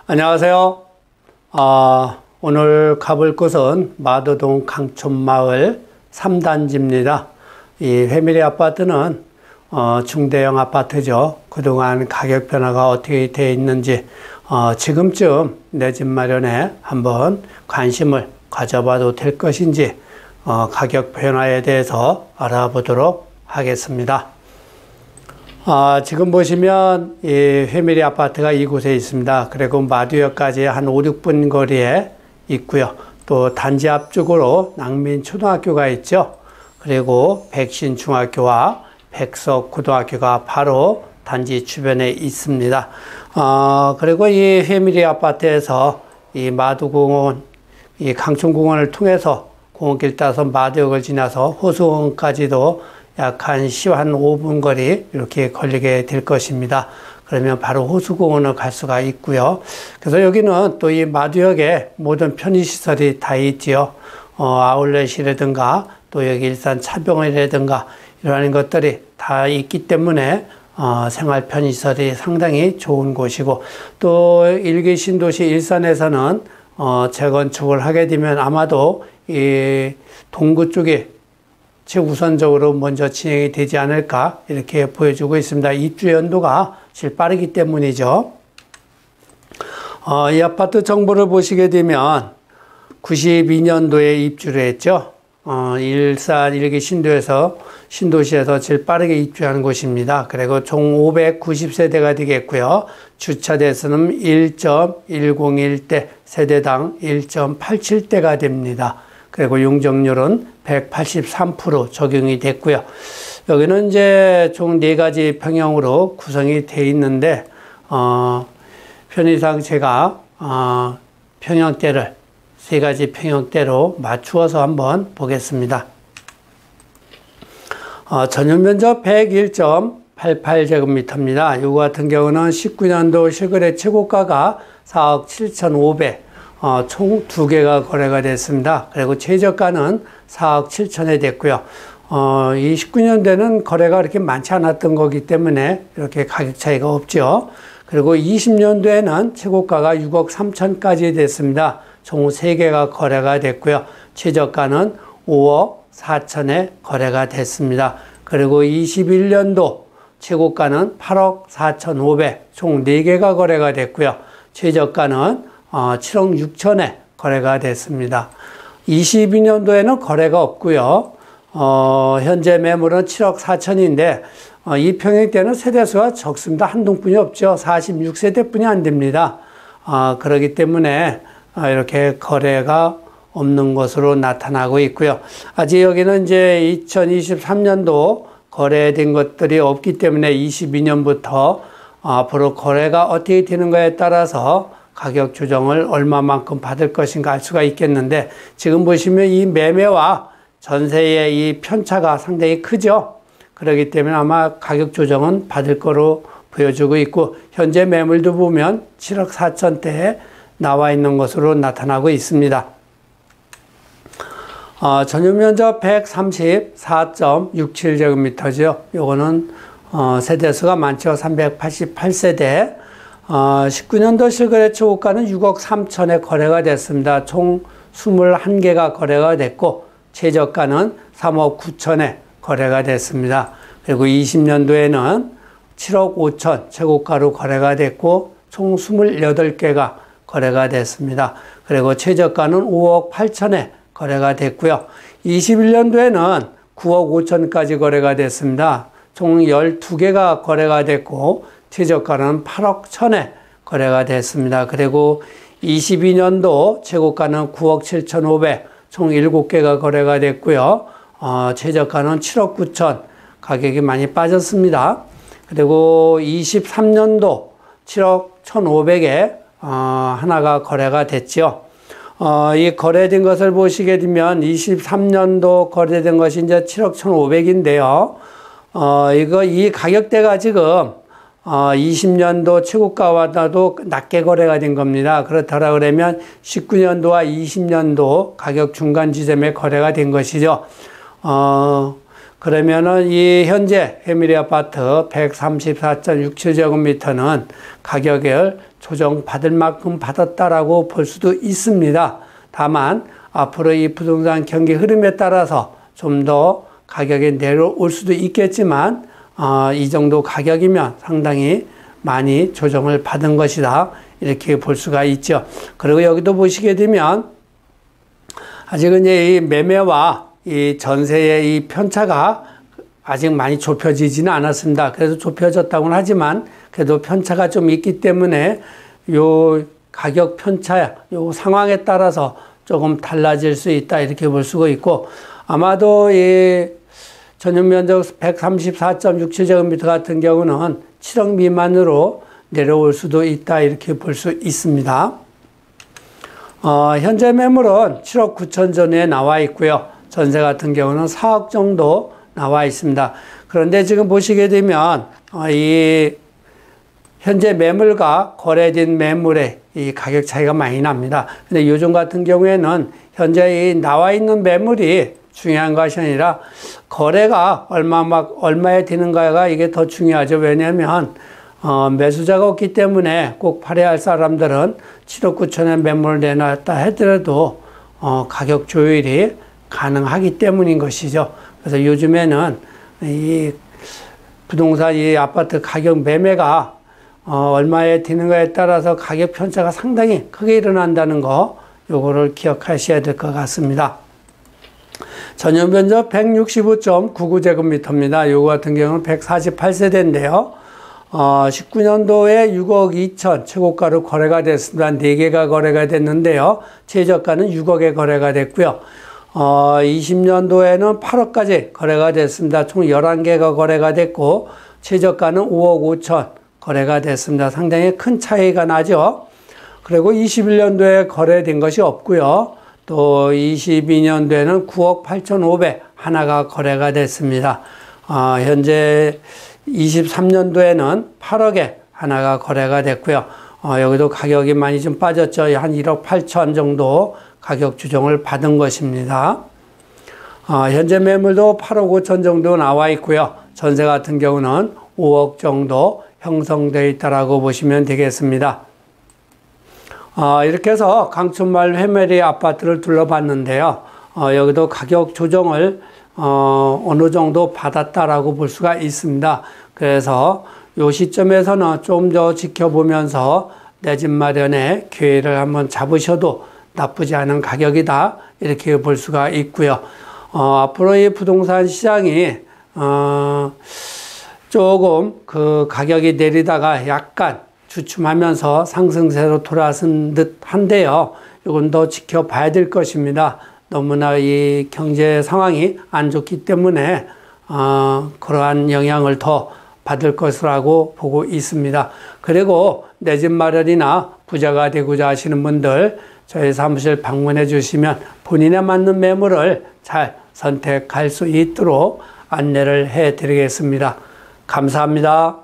안녕하세요. 오늘 가볼 곳은 마도동 강촌마을 3단지입니다. 이 패밀리 아파트는 중대형 아파트죠. 그동안 가격 변화가 어떻게 되어 있는지 지금쯤 내 집 마련에 한번 관심을 가져봐도 될 것인지 가격 변화에 대해서 알아보도록 하겠습니다. 지금 보시면 이 패밀리 아파트가 이곳에 있습니다. 그리고 마두역까지 한 5, 6분 거리에 있고요. 또 단지 앞쪽으로 낭민초등학교가 있죠. 그리고 백신중학교와 백석고등학교가 바로 단지 주변에 있습니다. 그리고 이 패밀리 아파트에서 이 마두공원, 이 강촌공원을 통해서 공원길 따서 마두역을 지나서 호수공원까지도 약 한 5분 거리 이렇게 걸리게 될 것입니다. 그러면 바로 호수공원을 갈 수가 있고요. 그래서 여기는 또 이 마두역에 모든 편의시설이 다 있지요. 아울렛이라든가 또 여기 일산 차병원이라든가 이러한 것들이 다 있기 때문에 생활 편의시설이 상당히 좋은 곳이고, 또 일기 신도시 일산에서는 재건축을 하게 되면 아마도 이 동구 쪽에 최우선적으로 먼저 진행이 되지 않을까 이렇게 보여주고 있습니다. 입주 연도가 제일 빠르기 때문이죠. 이 아파트 정보를 보시게 되면 92년도에 입주를 했죠. 일산 일기 신도시에서 제일 빠르게 입주한 곳입니다. 그리고 총 590세대가 되겠고요. 주차 대수는 1.101대, 세대당 1.87대가 됩니다. 그리고 용적률은 183% 적용이 됐고요. 여기는 이제 총 4가지 평형으로 구성이 되어 있는데, 편의상 제가, 평형대를 3가지 평형대로 맞추어서 한번 보겠습니다. 전용 면적 101.88제곱미터입니다. 이거 같은 경우는 19년도 실거래 최고가가 4억 7,500. 총 2개가 거래가 됐습니다. 그리고 최저가는 4억 7천에 됐고요. 이 19년대는 거래가 그렇게 많지 않았던 거기 때문에 이렇게 가격 차이가 없죠. 그리고 20년도에는 최고가가 6억 3천까지 됐습니다. 총 3개가 거래가 됐고요. 최저가는 5억 4천에 거래가 됐습니다. 그리고 21년도 최고가는 8억 4,500, 총 4개가 거래가 됐고요. 최저가는 7억 6천에 거래가 됐습니다. 22년도에는 거래가 없고요. 현재 매물은 7억 4천인데 이 평형대는 세대수가 적습니다. 한 동뿐이 없죠. 46세대뿐이 안 됩니다. 그렇기 때문에 이렇게 거래가 없는 것으로 나타나고 있고요. 아직 여기는 이제 2023년도 거래된 것들이 없기 때문에 22년부터 앞으로 거래가 어떻게 되는가에 따라서 가격 조정을 얼마만큼 받을 것인가 알 수가 있겠는데, 지금 보시면 이 매매와 전세의 이 편차가 상당히 크죠. 그렇기 때문에 아마 가격 조정은 받을 거로 보여주고 있고, 현재 매물도 보면 7억 4천대에 나와 있는 것으로 나타나고 있습니다. 전용 면적 134.67제곱미터죠. 요거는 세대수가 많죠. 388세대. 19년도 실거래 최고가는 6억 3천에 거래가 됐습니다. 총 21개가 거래가 됐고, 최저가는 3억 9천에 거래가 됐습니다. 그리고 20년도에는 7억 5천 최고가로 거래가 됐고, 총 28개가 거래가 됐습니다. 그리고 최저가는 5억 8천에 거래가 됐고요. 21년도에는 9억 5천까지 거래가 됐습니다. 총 12개가 거래가 됐고, 최저가는 8억 1천에 거래가 됐습니다. 그리고 22년도 최고가는 9억 7,500, 총 7개가 거래가 됐고요. 최저가는 7억 9천, 가격이 많이 빠졌습니다. 그리고 23년도 7억 1,500에 하나가 거래가 됐죠. 이 거래된 것을 보시게 되면 23년도 거래된 것이 이제 7억 1,500인데요. 이 가격대가 지금 20년도 최고가와도 낮게 거래가 된 겁니다. 그렇더라 그러면 19년도와 20년도 가격 중간 지점에 거래가 된 것이죠. 그러면은 이 현재 해밀리 아파트 134.67제곱미터는 가격을 조정받을 만큼 받았다라고 볼 수도 있습니다. 다만 앞으로 이 부동산 경기 흐름에 따라서 좀 더 가격이 내려올 수도 있겠지만 이 정도 가격이면 상당히 많이 조정을 받은 것이다, 이렇게 볼 수가 있죠. 그리고 여기도 보시게 되면 아직은 이 매매와 이 전세의 이 편차가 아직 많이 좁혀지지는 않았습니다. 그래서 좁혀졌다고는 하지만 그래도 편차가 좀 있기 때문에 요 가격 편차, 요 상황에 따라서 조금 달라질 수 있다, 이렇게 볼 수가 있고, 아마도 이 전용 면적 134.67제곱미터 같은 경우는 7억 미만으로 내려올 수도 있다, 이렇게 볼 수 있습니다. 현재 매물은 7억 9천 전후에 나와 있고요. 전세 같은 경우는 4억 정도 나와 있습니다. 그런데 지금 보시게 되면 이 현재 매물과 거래된 매물의 이 가격 차이가 많이 납니다. 근데 요즘 같은 경우에는 현재 이 나와 있는 매물이 중요한 것이 아니라 거래가 얼마에 되는가가 이게 더 중요하죠. 왜냐하면 매수자가 없기 때문에 꼭 팔아야 할 사람들은 7억 9천에 매물을 내놨다 하더라도 가격 조율이 가능하기 때문인 것이죠. 그래서 요즘에는 이 부동산, 이 아파트 가격 매매가 얼마에 되는가에 따라서 가격 편차가 상당히 크게 일어난다는 거, 요거를 기억하셔야 될 것 같습니다. 전용 면적 165.99제곱미터입니다. 요거 같은 경우는 148세대인데요. 19년도에 6억 2천 최고가로 거래가 됐습니다. 4개가 거래가 됐는데요. 최저가는 6억에 거래가 됐고요. 20년도에는 8억까지 거래가 됐습니다. 총 11개가 거래가 됐고, 최저가는 5억 5천 거래가 됐습니다. 상당히 큰 차이가 나죠. 그리고 21년도에 거래된 것이 없고요. 또 22년도에는 9억 8,500 하나가 거래가 됐습니다. 현재 23년도에는 8억에 하나가 거래가 됐고요. 여기도 가격이 많이 좀 빠졌죠. 한 1억 8천 정도 가격 조정을 받은 것입니다. 현재 매물도 8억 5천 정도 나와 있고요. 전세 같은 경우는 5억 정도 형성되어 있다라고 보시면 되겠습니다. 이렇게 해서 강촌마을 해밀리 아파트를 둘러봤는데요. 여기도 가격 조정을 어느 정도 받았다라고 볼 수가 있습니다. 그래서 이 시점에서는 좀 더 지켜보면서 내 집 마련의 기회를 한번 잡으셔도 나쁘지 않은 가격이다, 이렇게 볼 수가 있고요. 앞으로 이 부동산 시장이 조금 그 가격이 내리다가 약간 주춤하면서 상승세로 돌아선 듯 한데요. 이건 더 지켜봐야 될 것입니다. 너무나 이 경제 상황이 안 좋기 때문에 그러한 영향을 더 받을 것이라고 보고 있습니다. 그리고 내 집 마련이나 부자가 되고자 하시는 분들 저희 사무실 방문해 주시면 본인에 맞는 매물을 잘 선택할 수 있도록 안내를 해 드리겠습니다. 감사합니다.